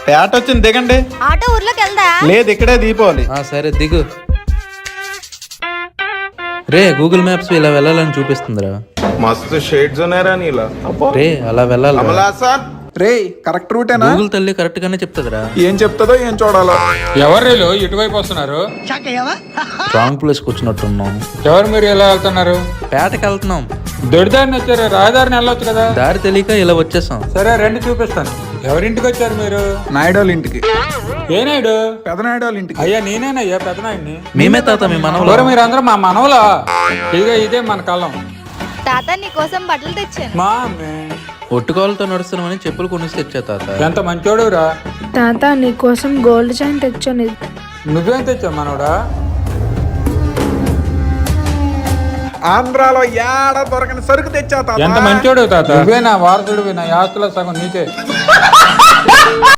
పేట వచ్చింది, దిగండి. ఆటో ఊర్లోకి వెళ్దా? లేదు, ఇక్కడే దిగిపోవాలి. సరే దిగు. రే గూగుల్ మ్యాప్స్ ఇలా వెళ్ళాలని చూపిస్తుందిరా. మస్తు షేడ్స్ ఉన్నాయరా నీలా. రే అలా వెళ్ళాలి. రే కరెక్ట్ రూటేనా? గూగుల్ తల్లి కరెక్ట్ గానే చెప్తుందిరా. ఏం చెప్తుందో ఏం చూడాలో. ఎవరు ఇటువైపు వస్తున్నారు? రాంగ్ ప్లేస్ కూర్చున్నట్టున్నాం. ఎవరు మీరు ఎలా వెళ్తున్నారు? పేటకి వెళ్తున్నాం. దొడిదారిని వచ్చారు, రాజదారిని వెళ్ళొచ్చు కదా. దారి తెలియక ఇలా వచ్చేసాం. సరే రండి చూపిస్తాను. ఎవరింటికి వచ్చారు మీరు? నాయుడోళ్ళ ఇంటికి. ఏ నాయుడు? పెదనాయుడోళ్ళ ఇంటికి. అయ్యా నేనేనయ్యా పెదనాయుడిని. మేమే తాత, మీ మనవలు. ఎవరు మీరందరూ మా మనవలా? ఇదే మన కళ్ళం. తాత నీ కోసం బట్టలు తెచ్చాను. మా అమ్మే. ఒట్టుకోలతో నడుస్తున్నామని చెప్పులు కొనిసి తెచ్చా తాత. ఎంత మంచోడురా. తాత నీకోసం గోల్డ్ చైన్ తెచ్చాను. నువ్వేం తెచ్చావు మనోడా? ఆంధ్రాలో ఏడ దొరకని సరుకు తెచ్చా తాత. ఎంత మంచోడు తాత. నువ్వే నా వారసుడివి, నా ఆస్తుల సగం నీకే.